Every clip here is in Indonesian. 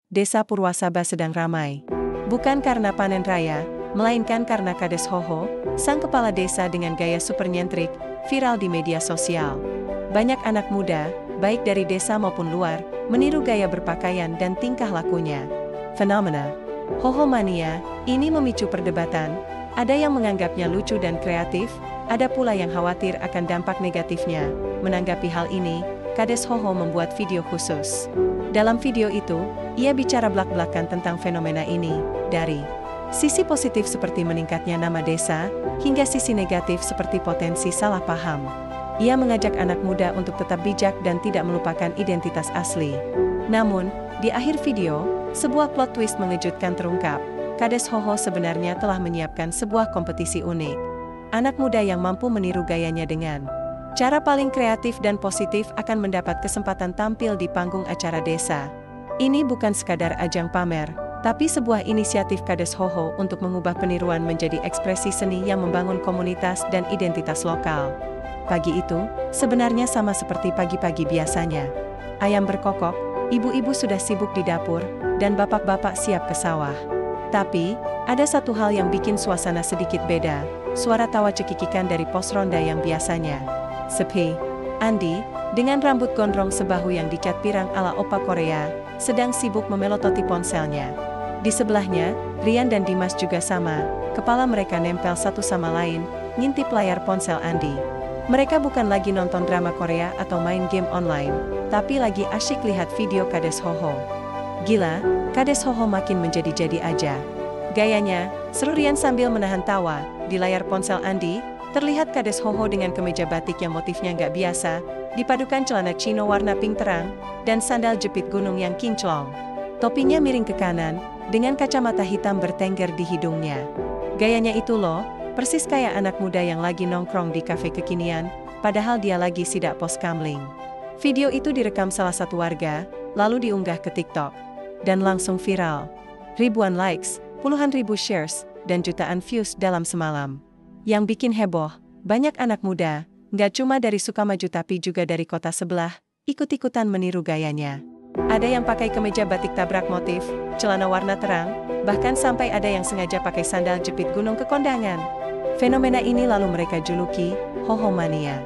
Desa Purwasaba sedang ramai. Bukan karena panen raya, melainkan karena Kades Hoho, sang kepala desa dengan gaya super nyentrik, viral di media sosial. Banyak anak muda, baik dari desa maupun luar, meniru gaya berpakaian dan tingkah lakunya. Fenomena Hoho Mania ini memicu perdebatan. Ada yang menganggapnya lucu dan kreatif, ada pula yang khawatir akan dampak negatifnya. Menanggapi hal ini, Kades Hoho membuat video khusus. Dalam video itu, ia bicara belak-belakan tentang fenomena ini, dari sisi positif seperti meningkatnya nama desa, hingga sisi negatif seperti potensi salah paham. Ia mengajak anak muda untuk tetap bijak dan tidak melupakan identitas asli. Namun, di akhir video, sebuah plot twist mengejutkan terungkap. Kades Hoho sebenarnya telah menyiapkan sebuah kompetisi unik. Anak muda yang mampu meniru gayanya dengan cara paling kreatif dan positif akan mendapat kesempatan tampil di panggung acara desa. Ini bukan sekadar ajang pamer, tapi sebuah inisiatif Kades Hoho untuk mengubah peniruan menjadi ekspresi seni yang membangun komunitas dan identitas lokal. Pagi itu, sebenarnya sama seperti pagi-pagi biasanya. Ayam berkokok, ibu-ibu sudah sibuk di dapur, dan bapak-bapak siap ke sawah. Tapi, ada satu hal yang bikin suasana sedikit beda, suara tawa cekikikan dari pos ronda yang biasanya sepi. Andi, dengan rambut gondrong sebahu yang dicat pirang ala opa Korea, sedang sibuk memelototi ponselnya. Di sebelahnya, Rian dan Dimas juga sama, kepala mereka nempel satu sama lain, ngintip layar ponsel Andi. Mereka bukan lagi nonton drama Korea atau main game online, tapi lagi asyik lihat video Kades Hoho. Gila, Kades Hoho makin menjadi-jadi aja. Gayanya, seru Rian sambil menahan tawa. Di layar ponsel Andi, terlihat Kades Hoho dengan kemeja batik yang motifnya nggak biasa, dipadukan celana chino warna pink terang, dan sandal jepit gunung yang kinclong. Topinya miring ke kanan, dengan kacamata hitam bertengger di hidungnya. Gayanya itu loh, persis kayak anak muda yang lagi nongkrong di kafe kekinian, padahal dia lagi sidak pos kamling. Video itu direkam salah satu warga, lalu diunggah ke TikTok. Dan langsung viral. Ribuan likes, puluhan ribu shares, dan jutaan views dalam semalam. Yang bikin heboh, banyak anak muda, nggak cuma dari Sukamaju tapi juga dari kota sebelah, ikut-ikutan meniru gayanya. Ada yang pakai kemeja batik tabrak motif, celana warna terang, bahkan sampai ada yang sengaja pakai sandal jepit gunung ke kondangan. Fenomena ini lalu mereka juluki Hoho Mania.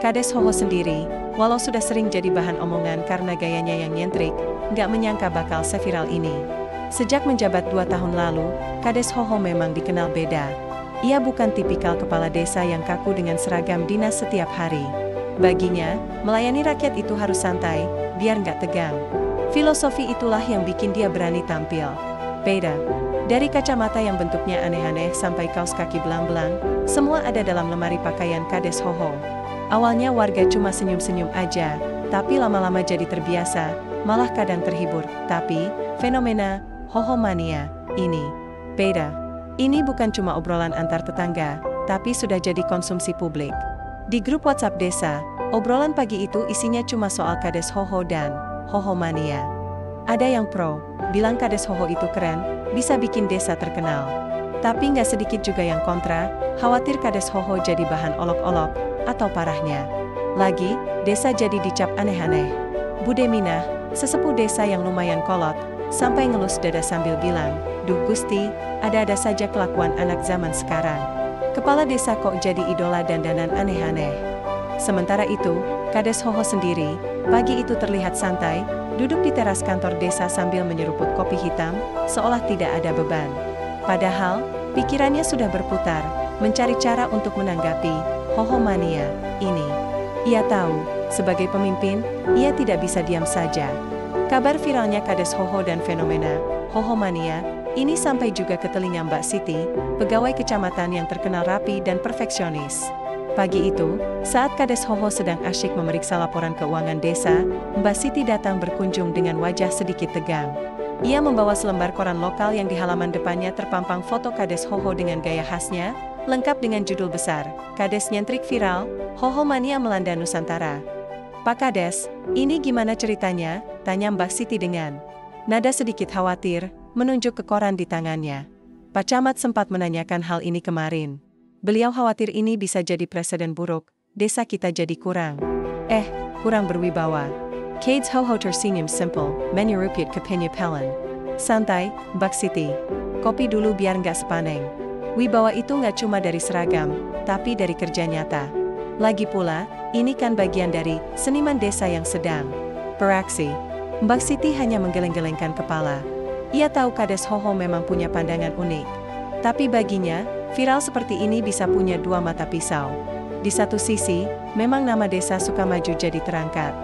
Kades Hoho sendiri, walau sudah sering jadi bahan omongan karena gayanya yang nyentrik, nggak menyangka bakal seviral ini. Sejak menjabat 2 tahun lalu, Kades Hoho memang dikenal beda. Ia bukan tipikal kepala desa yang kaku dengan seragam dinas setiap hari. Baginya, melayani rakyat itu harus santai, biar nggak tegang. Filosofi itulah yang bikin dia berani tampil. Beda. Dari kacamata yang bentuknya aneh-aneh sampai kaos kaki belang-belang, semua ada dalam lemari pakaian Kades Hoho. Awalnya warga cuma senyum-senyum aja, tapi lama-lama jadi terbiasa, malah kadang terhibur. Tapi, fenomena Hoho Mania ini beda. Ini bukan cuma obrolan antar tetangga, tapi sudah jadi konsumsi publik. Di grup WhatsApp desa, obrolan pagi itu isinya cuma soal Kades Hoho dan Hoho Mania. Ada yang pro, bilang Kades Hoho itu keren, bisa bikin desa terkenal. Tapi nggak sedikit juga yang kontra, khawatir Kades Hoho jadi bahan olok-olok, atau parahnya lagi, desa jadi dicap aneh-aneh. Bude Minah, sesepuh desa yang lumayan kolot, sampai ngelus dada sambil bilang, "Duh Gusti, ada-ada saja kelakuan anak zaman sekarang. Kepala desa kok jadi idola dandanan aneh-aneh." Sementara itu, Kades Hoho sendiri, pagi itu terlihat santai, duduk di teras kantor desa sambil menyeruput kopi hitam, seolah tidak ada beban. Padahal, pikirannya sudah berputar, mencari cara untuk menanggapi Hoho Mania ini. Ia tahu, sebagai pemimpin, ia tidak bisa diam saja. Kabar viralnya Kades Hoho dan fenomena Hoho Mania ini sampai juga ke telinga Mbak Siti, pegawai kecamatan yang terkenal rapi dan perfeksionis. Pagi itu, saat Kades Hoho sedang asyik memeriksa laporan keuangan desa, Mbak Siti datang berkunjung dengan wajah sedikit tegang. Ia membawa selembar koran lokal yang di halaman depannya terpampang foto Kades Hoho dengan gaya khasnya, lengkap dengan judul besar, Kades Nyentrik Viral, Hoho Mania Melanda Nusantara. "Pak Kades, ini gimana ceritanya?" tanya Mbak Siti dengan nada sedikit khawatir, menunjuk ke koran di tangannya. Pak Camat sempat menanyakan hal ini kemarin. Beliau khawatir ini bisa jadi presiden buruk, desa kita jadi kurang berwibawa. Kades Hoho tersenyum simple, menyeruput ke penyepelen. Santai, Bak Siti. Kopi dulu biar nggak sepaneng. Wibawa itu nggak cuma dari seragam, tapi dari kerja nyata. Lagi pula, ini kan bagian dari seniman desa yang sedang beraksi. Mbak Siti hanya menggeleng-gelengkan kepala. Ia tahu Kades Hoho memang punya pandangan unik. Tapi baginya, viral seperti ini bisa punya dua mata pisau. Di satu sisi, memang nama desa Sukamaju jadi terangkat.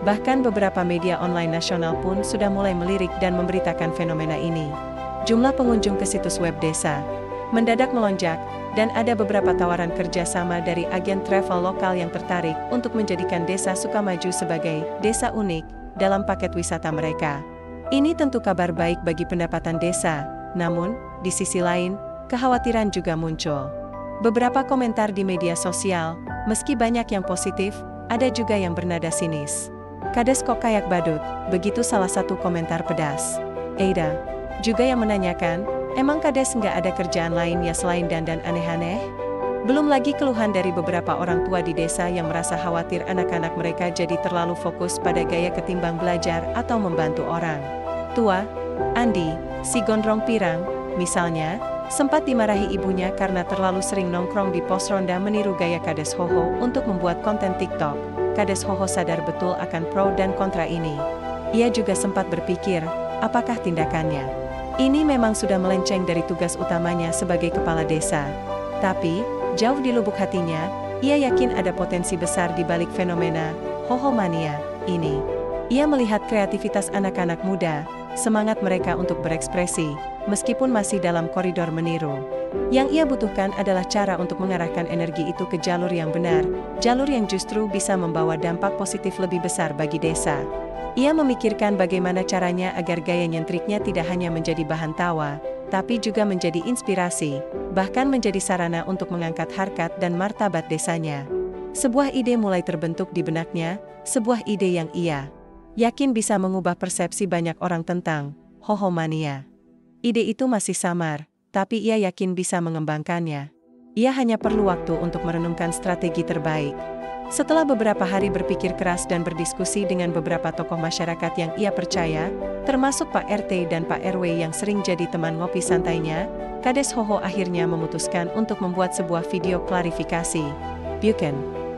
Bahkan beberapa media online nasional pun sudah mulai melirik dan memberitakan fenomena ini. Jumlah pengunjung ke situs web desa mendadak melonjak, dan ada beberapa tawaran kerjasama dari agen travel lokal yang tertarik untuk menjadikan desa Sukamaju sebagai desa unik dalam paket wisata mereka. Ini tentu kabar baik bagi pendapatan desa, namun, di sisi lain, kekhawatiran juga muncul. Beberapa komentar di media sosial, meski banyak yang positif, ada juga yang bernada sinis. Kades kok kayak badut, begitu salah satu komentar pedas. Ada juga yang menanyakan, emang Kades nggak ada kerjaan lain ya selain dandan aneh-aneh? Belum lagi keluhan dari beberapa orang tua di desa yang merasa khawatir anak-anak mereka jadi terlalu fokus pada gaya ketimbang belajar atau membantu orang tua. Andi, si gondrong pirang, misalnya, sempat dimarahi ibunya karena terlalu sering nongkrong di pos ronda meniru gaya Kades Hoho untuk membuat konten TikTok. Kades Hoho sadar betul akan pro dan kontra ini. Ia juga sempat berpikir, apakah tindakannya ini memang sudah melenceng dari tugas utamanya sebagai kepala desa. Tapi, jauh di lubuk hatinya, ia yakin ada potensi besar di balik fenomena Hoho Mania ini. Ia melihat kreativitas anak-anak muda, semangat mereka untuk berekspresi, meskipun masih dalam koridor meniru. Yang ia butuhkan adalah cara untuk mengarahkan energi itu ke jalur yang benar, jalur yang justru bisa membawa dampak positif lebih besar bagi desa. Ia memikirkan bagaimana caranya agar gaya nyentriknya tidak hanya menjadi bahan tawa, tapi juga menjadi inspirasi, bahkan menjadi sarana untuk mengangkat harkat dan martabat desanya. Sebuah ide mulai terbentuk di benaknya, sebuah ide yang ia yakin bisa mengubah persepsi banyak orang tentang Hoho Mania. Ide itu masih samar, tapi ia yakin bisa mengembangkannya. Ia hanya perlu waktu untuk merenungkan strategi terbaik. Setelah beberapa hari berpikir keras dan berdiskusi dengan beberapa tokoh masyarakat yang ia percaya, termasuk Pak RT dan Pak RW yang sering jadi teman ngopi santainya, Kades Hoho akhirnya memutuskan untuk membuat sebuah video klarifikasi. Bukan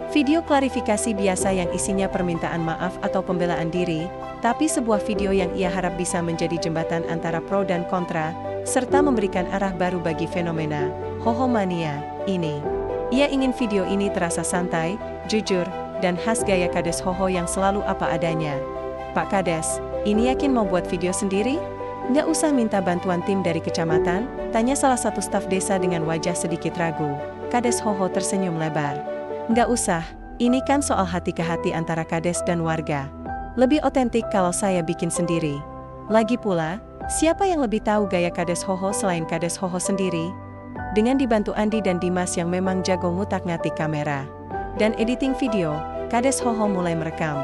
video klarifikasi biasa yang isinya permintaan maaf atau pembelaan diri, tapi sebuah video yang ia harap bisa menjadi jembatan antara pro dan kontra, serta memberikan arah baru bagi fenomena Hoho Mania ini. Ia ingin video ini terasa santai, jujur, dan khas gaya Kades Hoho yang selalu apa adanya. Pak Kades, ini yakin mau buat video sendiri? Nggak usah minta bantuan tim dari kecamatan? Tanya salah satu staf desa dengan wajah sedikit ragu. Kades Hoho tersenyum lebar. Nggak usah, ini kan soal hati ke hati antara Kades dan warga. Lebih otentik kalau saya bikin sendiri. Lagi pula, siapa yang lebih tahu gaya Kades Hoho selain Kades Hoho sendiri? Dengan dibantu Andi dan Dimas yang memang jago ngutak-ngatik kamera dan editing video, Kades Hoho mulai merekam.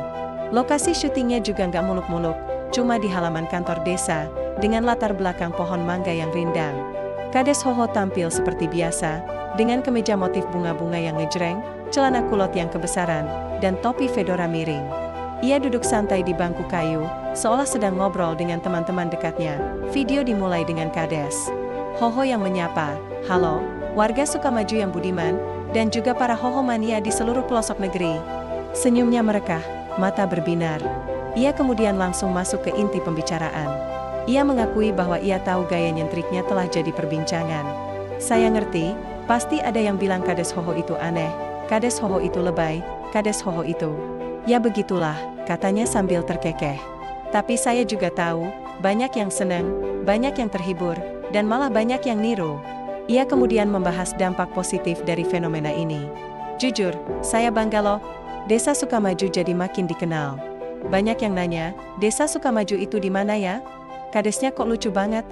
Lokasi syutingnya juga nggak muluk-muluk, cuma di halaman kantor desa, dengan latar belakang pohon mangga yang rindang. Kades Hoho tampil seperti biasa, dengan kemeja motif bunga-bunga yang ngejreng, celana kulot yang kebesaran, dan topi fedora miring. Ia duduk santai di bangku kayu, seolah sedang ngobrol dengan teman-teman dekatnya. Video dimulai dengan Kades Hoho yang menyapa, "Halo, warga Sukamaju yang budiman, dan juga para Hoho Mania di seluruh pelosok negeri." Senyumnya merekah, mata berbinar. Ia kemudian langsung masuk ke inti pembicaraan. Ia mengakui bahwa ia tahu gaya nyentriknya telah jadi perbincangan. "Saya ngerti, pasti ada yang bilang Kades Hoho itu aneh, Kades Hoho itu lebay, Kades Hoho itu..." "Ya begitulah," katanya sambil terkekeh. "Tapi saya juga tahu, banyak yang senang, banyak yang terhibur, dan malah banyak yang niru." Ia kemudian membahas dampak positif dari fenomena ini. "Jujur, saya bangga loh. Desa Sukamaju jadi makin dikenal. Banyak yang nanya, Desa Sukamaju itu di mana ya? Kadesnya kok lucu banget.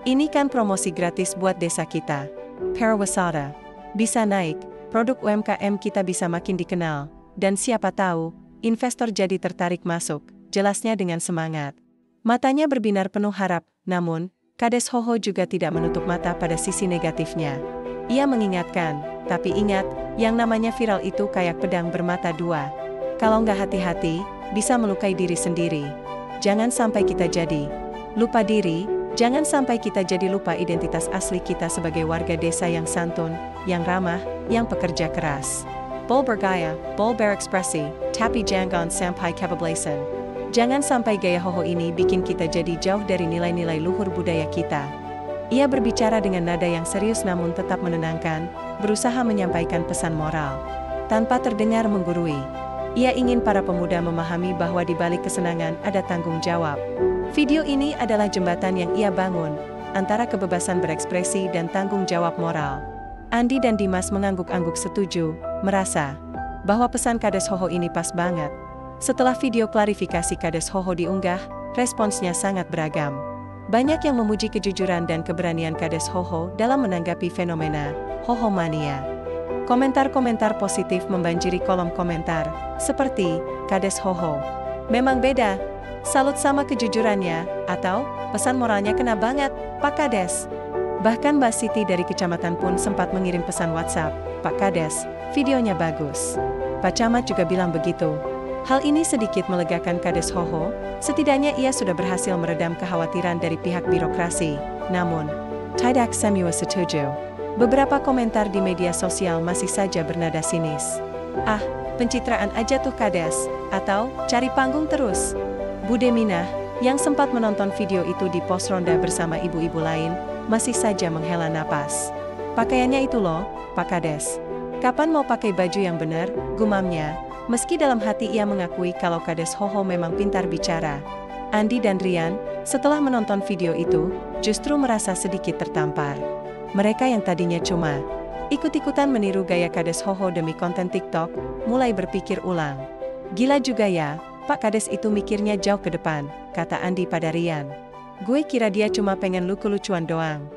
Ini kan promosi gratis buat desa kita. Pariwisata bisa naik, produk UMKM kita bisa makin dikenal, dan siapa tahu, investor jadi tertarik masuk," jelasnya dengan semangat. Matanya berbinar penuh harap, namun, Kades Hoho juga tidak menutup mata pada sisi negatifnya. Ia mengingatkan, "Tapi ingat, yang namanya viral itu kayak pedang bermata dua. Kalau nggak hati-hati, bisa melukai diri sendiri. Jangan sampai kita jadi lupa diri, jangan sampai kita jadi lupa identitas asli kita sebagai warga desa yang santun, yang ramah, yang pekerja keras. Bol bergaya, bol berekspresi, tapi jangan sampai kebablasan. Jangan sampai gaya Hoho ini bikin kita jadi jauh dari nilai-nilai luhur budaya kita. Ia berbicara dengan nada yang serius namun tetap menenangkan, berusaha menyampaikan pesan moral. Tanpa terdengar menggurui. Ia ingin para pemuda memahami bahwa di balik kesenangan ada tanggung jawab. Video ini adalah jembatan yang ia bangun, antara kebebasan berekspresi dan tanggung jawab moral. Andi dan Dimas mengangguk-angguk setuju, merasa bahwa pesan Kades Hoho ini pas banget. Setelah video klarifikasi Kades Hoho diunggah, responsnya sangat beragam. Banyak yang memuji kejujuran dan keberanian Kades Hoho dalam menanggapi fenomena Hoho Mania. Komentar-komentar positif membanjiri kolom komentar, seperti, Kades Hoho memang beda, salut sama kejujurannya, atau, pesan moralnya kena banget, Pak Kades. Bahkan Mbak Siti dari kecamatan pun sempat mengirim pesan WhatsApp, Pak Kades, videonya bagus. Pak Camat juga bilang begitu. Hal ini sedikit melegakan Kades Hoho, setidaknya ia sudah berhasil meredam kekhawatiran dari pihak birokrasi. Namun, tidak semua setuju. Beberapa komentar di media sosial masih saja bernada sinis. Ah, pencitraan aja tuh Kades, atau cari panggung terus. Bude Minah, yang sempat menonton video itu di pos ronda bersama ibu-ibu lain, masih saja menghela napas. Pakaiannya itu loh, Pak Kades. Kapan mau pakai baju yang benar, gumamnya. Meski dalam hati ia mengakui kalau Kades Hoho memang pintar bicara. Andi dan Rian, setelah menonton video itu, justru merasa sedikit tertampar. Mereka yang tadinya cuma ikut-ikutan meniru gaya Kades Hoho demi konten TikTok, mulai berpikir ulang. Gila juga ya, Pak Kades itu mikirnya jauh ke depan, kata Andi pada Rian. Gue kira dia cuma pengen lucu-lucuan doang.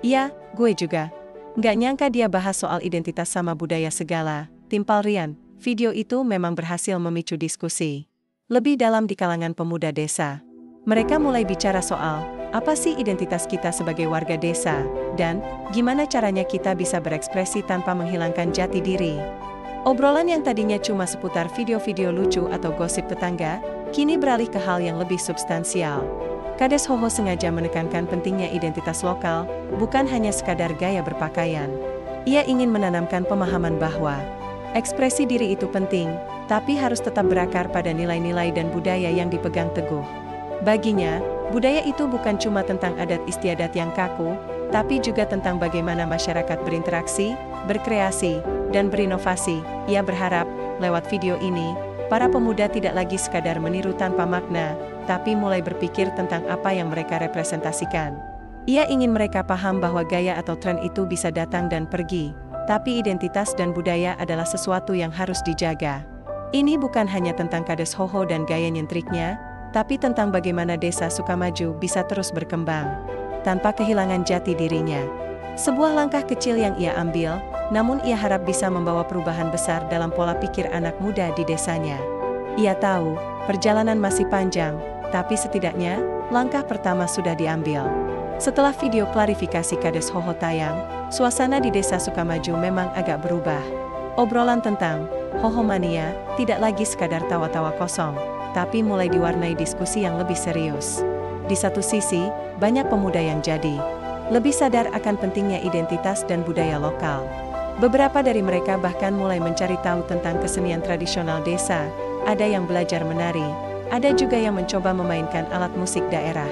Iya, gue juga. Nggak nyangka dia bahas soal identitas sama budaya segala, timpal Rian. Video itu memang berhasil memicu diskusi lebih dalam di kalangan pemuda desa. Mereka mulai bicara soal, apa sih identitas kita sebagai warga desa, dan gimana caranya kita bisa berekspresi tanpa menghilangkan jati diri. Obrolan yang tadinya cuma seputar video-video lucu atau gosip tetangga, kini beralih ke hal yang lebih substansial. Kades Hoho sengaja menekankan pentingnya identitas lokal, bukan hanya sekadar gaya berpakaian. Ia ingin menanamkan pemahaman bahwa ekspresi diri itu penting, tapi harus tetap berakar pada nilai-nilai dan budaya yang dipegang teguh. Baginya, budaya itu bukan cuma tentang adat istiadat yang kaku, tapi juga tentang bagaimana masyarakat berinteraksi, berkreasi, dan berinovasi. Ia berharap, lewat video ini, para pemuda tidak lagi sekadar meniru tanpa makna, tapi mulai berpikir tentang apa yang mereka representasikan. Ia ingin mereka paham bahwa gaya atau tren itu bisa datang dan pergi, tapi identitas dan budaya adalah sesuatu yang harus dijaga. Ini bukan hanya tentang Kades Hoho dan gaya nyentriknya, tapi tentang bagaimana desa Sukamaju bisa terus berkembang, tanpa kehilangan jati dirinya. Sebuah langkah kecil yang ia ambil, namun ia harap bisa membawa perubahan besar dalam pola pikir anak muda di desanya. Ia tahu, perjalanan masih panjang, tapi setidaknya, langkah pertama sudah diambil. Setelah video klarifikasi Kades Hoho tayang, suasana di desa Sukamaju memang agak berubah. Obrolan tentang Hoho Mania tidak lagi sekadar tawa-tawa kosong, tapi mulai diwarnai diskusi yang lebih serius. Di satu sisi, banyak pemuda yang jadi lebih sadar akan pentingnya identitas dan budaya lokal. Beberapa dari mereka bahkan mulai mencari tahu tentang kesenian tradisional desa, ada yang belajar menari, ada juga yang mencoba memainkan alat musik daerah.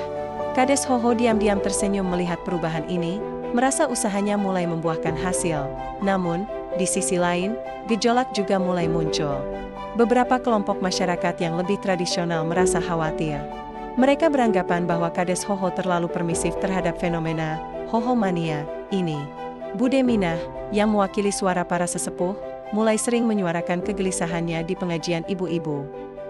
Kades Hoho diam-diam tersenyum melihat perubahan ini, merasa usahanya mulai membuahkan hasil. Namun, di sisi lain, gejolak juga mulai muncul. Beberapa kelompok masyarakat yang lebih tradisional merasa khawatir. Mereka beranggapan bahwa Kades Hoho terlalu permisif terhadap fenomena Hoho Mania ini. Bude Minah, yang mewakili suara para sesepuh, mulai sering menyuarakan kegelisahannya di pengajian ibu-ibu.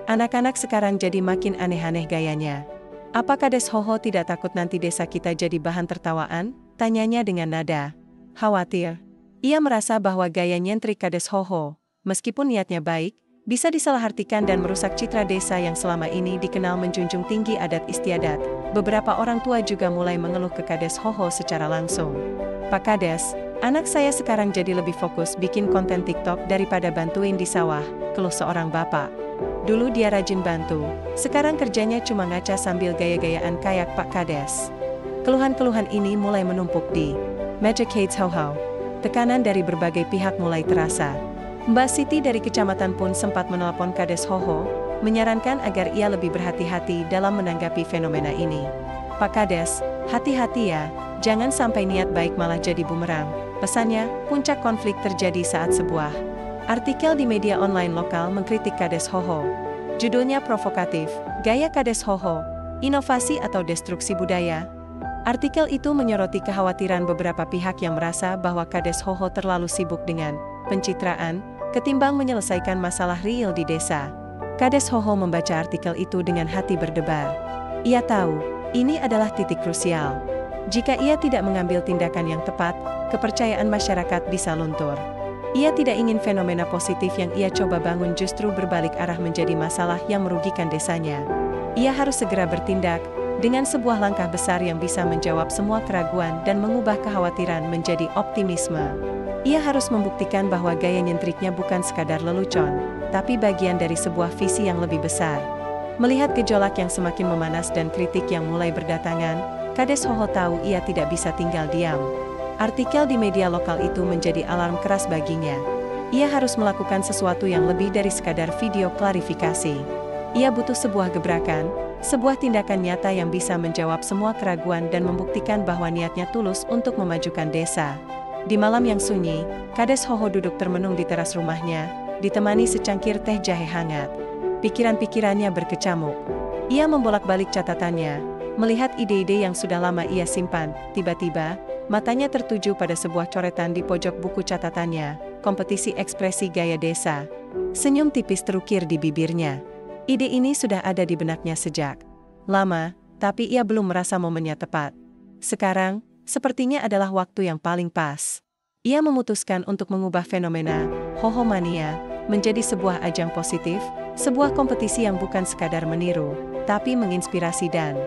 Anak-anak sekarang jadi makin aneh-aneh gayanya. Apa Kades Hoho tidak takut nanti desa kita jadi bahan tertawaan? Tanyanya dengan nada khawatir. Ia merasa bahwa gaya nyentrik Kades Hoho, meskipun niatnya baik, bisa disalahartikan dan merusak citra desa yang selama ini dikenal menjunjung tinggi adat istiadat. Beberapa orang tua juga mulai mengeluh ke Kades Hoho secara langsung. Pak Kades, anak saya sekarang jadi lebih fokus bikin konten TikTok daripada bantuin di sawah, keluh seorang bapak. Dulu dia rajin bantu, sekarang kerjanya cuma ngaca sambil gaya-gayaan kayak Pak Kades. Keluhan-keluhan ini mulai menumpuk di meja Kades Hoho. Tekanan dari berbagai pihak mulai terasa. Mbak Siti dari kecamatan pun sempat menelpon Kades Hoho, menyarankan agar ia lebih berhati-hati dalam menanggapi fenomena ini. Pak Kades, hati-hati ya, jangan sampai niat baik malah jadi bumerang. Pesannya, puncak konflik terjadi saat sebuah artikel di media online lokal mengkritik Kades Hoho. Judulnya provokatif, Gaya Kades Hoho, Inovasi atau Destruksi Budaya. Artikel itu menyoroti kekhawatiran beberapa pihak yang merasa bahwa Kades Hoho terlalu sibuk dengan pencitraan, ketimbang menyelesaikan masalah real di desa. Kades Hoho membaca artikel itu dengan hati berdebar. Ia tahu, ini adalah titik krusial. Jika ia tidak mengambil tindakan yang tepat, kepercayaan masyarakat bisa luntur. Ia tidak ingin fenomena positif yang ia coba bangun justru berbalik arah menjadi masalah yang merugikan desanya. Ia harus segera bertindak, dengan sebuah langkah besar yang bisa menjawab semua keraguan dan mengubah kekhawatiran menjadi optimisme. Ia harus membuktikan bahwa gaya nyentriknya bukan sekadar lelucon, tapi bagian dari sebuah visi yang lebih besar. Melihat gejolak yang semakin memanas dan kritik yang mulai berdatangan, Kades Hoho tahu ia tidak bisa tinggal diam. Artikel di media lokal itu menjadi alarm keras baginya. Ia harus melakukan sesuatu yang lebih dari sekadar video klarifikasi. Ia butuh sebuah gebrakan, sebuah tindakan nyata yang bisa menjawab semua keraguan dan membuktikan bahwa niatnya tulus untuk memajukan desa. Di malam yang sunyi, Kades Hoho duduk termenung di teras rumahnya, ditemani secangkir teh jahe hangat. Pikiran-pikirannya berkecamuk. Ia membolak-balik catatannya, melihat ide-ide yang sudah lama ia simpan. Tiba-tiba, matanya tertuju pada sebuah coretan di pojok buku catatannya, kompetisi ekspresi gaya desa. Senyum tipis terukir di bibirnya. Ide ini sudah ada di benaknya sejak lama, tapi ia belum merasa momennya tepat. Sekarang, sepertinya adalah waktu yang paling pas. Ia memutuskan untuk mengubah fenomena Hoho Mania menjadi sebuah ajang positif, sebuah kompetisi yang bukan sekadar meniru, tapi menginspirasi dan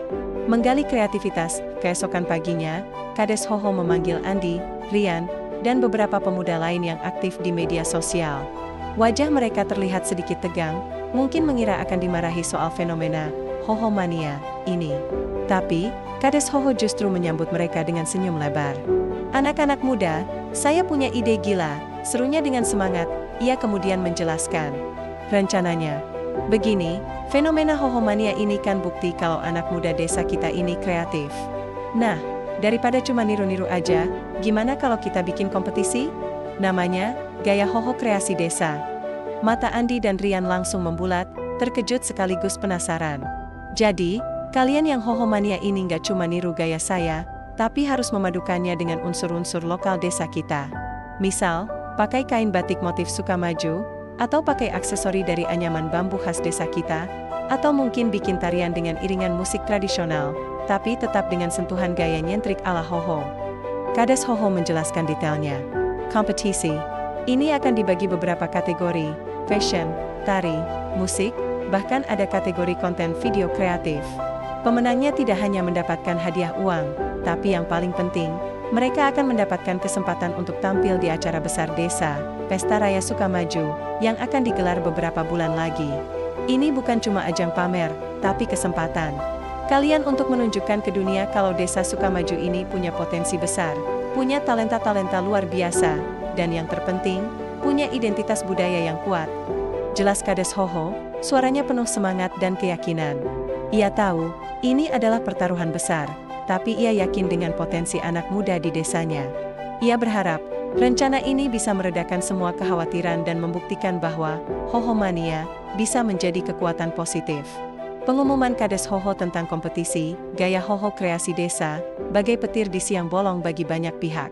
menggali kreativitas. Keesokan paginya, Kades Hoho memanggil Andi, Rian, dan beberapa pemuda lain yang aktif di media sosial. Wajah mereka terlihat sedikit tegang, mungkin mengira akan dimarahi soal fenomena Hoho Mania ini. Tapi, Kades Hoho justru menyambut mereka dengan senyum lebar. Anak-anak muda, saya punya ide gila, serunya dengan semangat. Ia kemudian menjelaskan. Rencananya, begini, fenomena Hoho Mania ini kan bukti kalau anak muda desa kita ini kreatif. Nah, daripada cuma niru-niru aja, gimana kalau kita bikin kompetisi? Namanya, Gaya Hoho Kreasi Desa. Mata Andi dan Rian langsung membulat, terkejut sekaligus penasaran. Jadi, kalian yang Hoho Mania ini nggak cuma niru gaya saya, tapi harus memadukannya dengan unsur-unsur lokal desa kita. Misal, pakai kain batik motif Sukamaju, atau pakai aksesori dari anyaman bambu khas desa kita, atau mungkin bikin tarian dengan iringan musik tradisional, tapi tetap dengan sentuhan gaya nyentrik ala Hoho. Kades Hoho menjelaskan detailnya. Kompetisi ini akan dibagi beberapa kategori, fashion, tari, musik, bahkan ada kategori konten video kreatif. Pemenangnya tidak hanya mendapatkan hadiah uang, tapi yang paling penting, mereka akan mendapatkan kesempatan untuk tampil di acara besar desa, Pesta Raya Sukamaju, yang akan digelar beberapa bulan lagi. Ini bukan cuma ajang pamer, tapi kesempatan kalian untuk menunjukkan ke dunia kalau desa Sukamaju ini punya potensi besar, punya talenta-talenta luar biasa, dan yang terpenting, punya identitas budaya yang kuat. Jelas Kades Hoho, suaranya penuh semangat dan keyakinan. Ia tahu, ini adalah pertaruhan besar, tapi ia yakin dengan potensi anak muda di desanya. Ia berharap, rencana ini bisa meredakan semua kekhawatiran dan membuktikan bahwa Hoho Mania bisa menjadi kekuatan positif. Pengumuman Kades Hoho tentang kompetisi Gaya Hoho Kreasi Desa bagai petir di siang bolong bagi banyak pihak.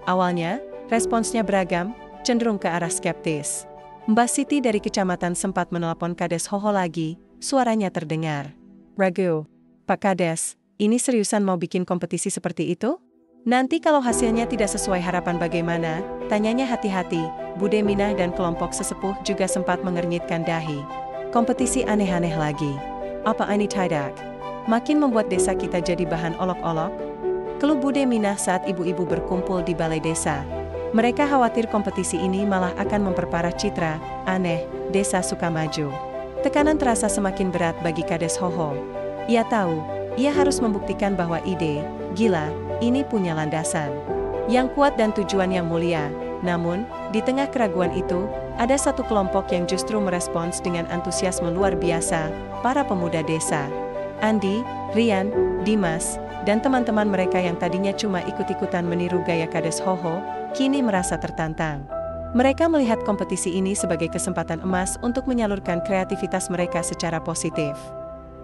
Awalnya, responsnya beragam, cenderung ke arah skeptis. Mbak Siti dari kecamatan sempat menelpon Kades Hoho lagi, suaranya terdengar ragu. Pak Kades, ini seriusan mau bikin kompetisi seperti itu? Nanti kalau hasilnya tidak sesuai harapan bagaimana? Tanyanya hati-hati. Bude Minah dan kelompok sesepuh juga sempat mengernyitkan dahi. Kompetisi aneh-aneh lagi. Apa ini tidak? Makin membuat desa kita jadi bahan olok-olok? Keluh Bude Minah saat ibu-ibu berkumpul di balai desa. Mereka khawatir kompetisi ini malah akan memperparah citra aneh desa Sukamaju. Tekanan terasa semakin berat bagi Kades Hoho. Ia tahu, ia harus membuktikan bahwa ide gila ini punya landasan yang kuat dan tujuan yang mulia. Namun, di tengah keraguan itu, ada satu kelompok yang justru merespons dengan antusiasme luar biasa, para pemuda desa. Andi, Rian, Dimas, dan teman-teman mereka yang tadinya cuma ikut-ikutan meniru gaya Kades Hoho, kini merasa tertantang. Mereka melihat kompetisi ini sebagai kesempatan emas untuk menyalurkan kreativitas mereka secara positif.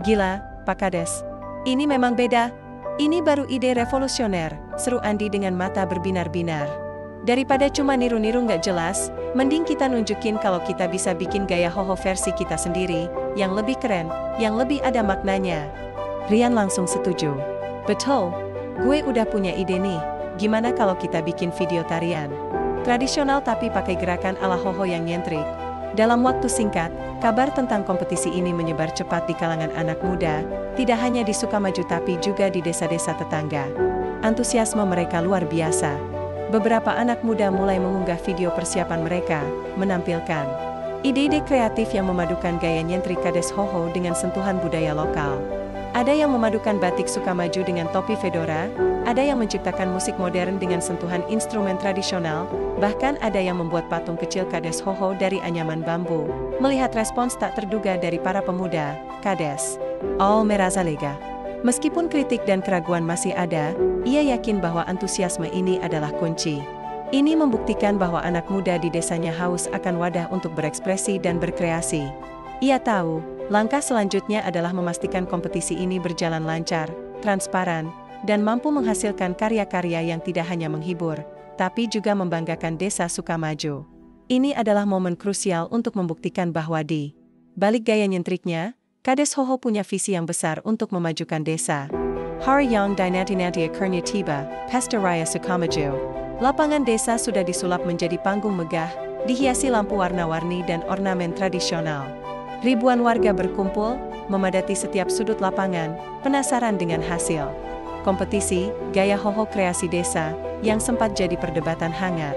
Gila, Pak Kades. Ini memang beda. Ini baru ide revolusioner, seru Andi dengan mata berbinar-binar. Daripada cuma niru-niru nggak jelas, mending kita nunjukin kalau kita bisa bikin gaya Hoho versi kita sendiri, yang lebih keren, yang lebih ada maknanya. Rian langsung setuju. Betul, gue udah punya ide nih, gimana kalau kita bikin video tarian tradisional tapi pakai gerakan ala Hoho yang nyentrik. Dalam waktu singkat, kabar tentang kompetisi ini menyebar cepat di kalangan anak muda, tidak hanya di Sukamaju tapi juga di desa-desa tetangga. Antusiasme mereka luar biasa. Beberapa anak muda mulai mengunggah video persiapan mereka, menampilkan ide-ide kreatif yang memadukan gaya nyentrik Kades Hoho dengan sentuhan budaya lokal. Ada yang memadukan batik Sukamaju dengan topi fedora, ada yang menciptakan musik modern dengan sentuhan instrumen tradisional, bahkan ada yang membuat patung kecil Kades Hoho dari anyaman bambu. Melihat respons tak terduga dari para pemuda, Kades all merazalega. Meskipun kritik dan keraguan masih ada, ia yakin bahwa antusiasme ini adalah kunci. Ini membuktikan bahwa anak muda di desanya haus akan wadah untuk berekspresi dan berkreasi. Ia tahu, langkah selanjutnya adalah memastikan kompetisi ini berjalan lancar, transparan, dan mampu menghasilkan karya-karya yang tidak hanya menghibur, tapi juga membanggakan desa Sukamaju. Ini adalah momen krusial untuk membuktikan bahwa di balik gaya nyentriknya, Kades Hoho punya visi yang besar untuk memajukan desa. Hari yang dinanti-nanti akhirnya tiba, Pesta Raya Sukamaju. Lapangan desa sudah disulap menjadi panggung megah, dihiasi lampu warna-warni dan ornamen tradisional. Ribuan warga berkumpul, memadati setiap sudut lapangan, penasaran dengan hasil kompetisi gaya Hoho kreasi desa yang sempat jadi perdebatan hangat.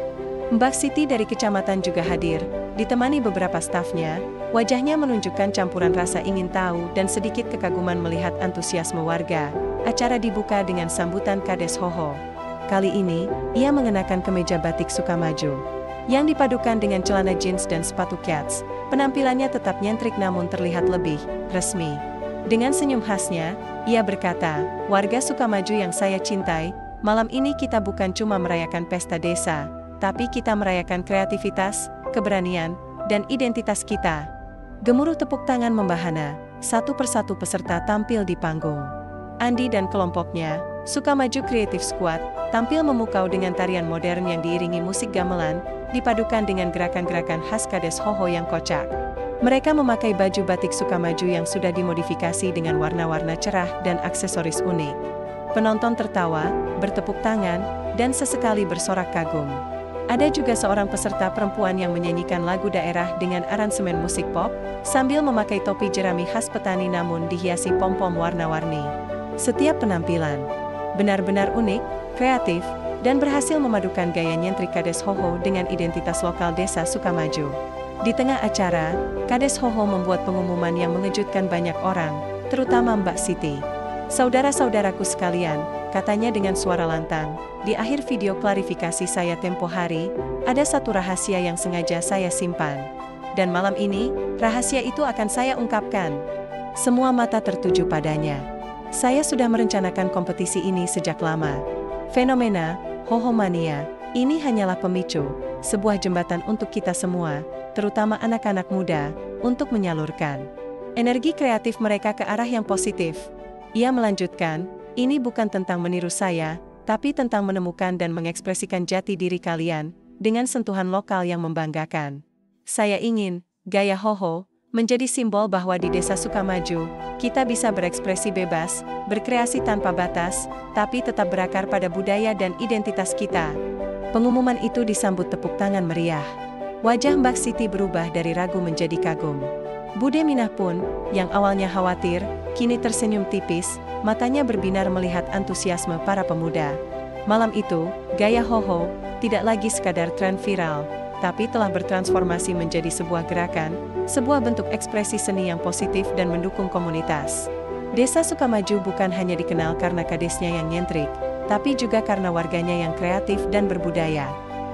Mbak Siti dari kecamatan juga hadir, ditemani beberapa stafnya. Wajahnya menunjukkan campuran rasa ingin tahu dan sedikit kekaguman melihat antusiasme warga. Acara dibuka dengan sambutan Kades Hoho. Kali ini, ia mengenakan kemeja batik Sukamaju yang dipadukan dengan celana jeans dan sepatu kets. Penampilannya tetap nyentrik namun terlihat lebih resmi. Dengan senyum khasnya, ia berkata, "Warga Sukamaju yang saya cintai, malam ini kita bukan cuma merayakan pesta desa, tapi kita merayakan kreativitas, keberanian, dan identitas kita." Gemuruh tepuk tangan membahana, satu persatu peserta tampil di panggung. Andi dan kelompoknya, Sukamaju Creative Squad, tampil memukau dengan tarian modern yang diiringi musik gamelan, dipadukan dengan gerakan-gerakan khas Kades Hoho yang kocak. Mereka memakai baju batik Sukamaju yang sudah dimodifikasi dengan warna-warna cerah dan aksesoris unik. Penonton tertawa, bertepuk tangan, dan sesekali bersorak kagum. Ada juga seorang peserta perempuan yang menyanyikan lagu daerah dengan aransemen musik pop, sambil memakai topi jerami khas petani namun dihiasi pom-pom warna-warni. Setiap penampilan benar-benar unik, kreatif, dan berhasil memadukan gaya nyentrik Kades Hoho dengan identitas lokal desa Sukamaju. Di tengah acara, Kades Hoho membuat pengumuman yang mengejutkan banyak orang, terutama Mbak Siti. "Saudara-saudaraku sekalian," katanya dengan suara lantang, "di akhir video klarifikasi saya tempo hari, ada satu rahasia yang sengaja saya simpan. Dan malam ini, rahasia itu akan saya ungkapkan." Semua mata tertuju padanya. "Saya sudah merencanakan kompetisi ini sejak lama. Fenomena Hoho Mania ini hanyalah pemicu, sebuah jembatan untuk kita semua, terutama anak-anak muda, untuk menyalurkan energi kreatif mereka ke arah yang positif." Ia melanjutkan, "Ini bukan tentang meniru saya, tapi tentang menemukan dan mengekspresikan jati diri kalian, dengan sentuhan lokal yang membanggakan. Saya ingin gaya Hoho menjadi simbol bahwa di desa Sukamaju, kita bisa berekspresi bebas, berkreasi tanpa batas, tapi tetap berakar pada budaya dan identitas kita." Pengumuman itu disambut tepuk tangan meriah. Wajah Mbak Siti berubah dari ragu menjadi kagum. Bude Minah pun, yang awalnya khawatir, kini tersenyum tipis, matanya berbinar melihat antusiasme para pemuda. Malam itu, gaya Hoho tidak lagi sekadar tren viral, tapi telah bertransformasi menjadi sebuah gerakan, sebuah bentuk ekspresi seni yang positif dan mendukung komunitas. Desa Sukamaju bukan hanya dikenal karena kadesnya yang nyentrik, tapi juga karena warganya yang kreatif dan berbudaya.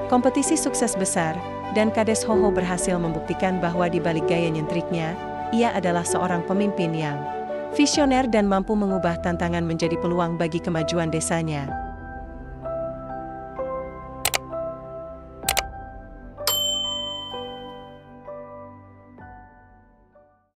Kompetisi sukses besar, dan Kades Hoho berhasil membuktikan bahwa di balik gaya nyentriknya, ia adalah seorang pemimpin yang visioner dan mampu mengubah tantangan menjadi peluang bagi kemajuan desanya.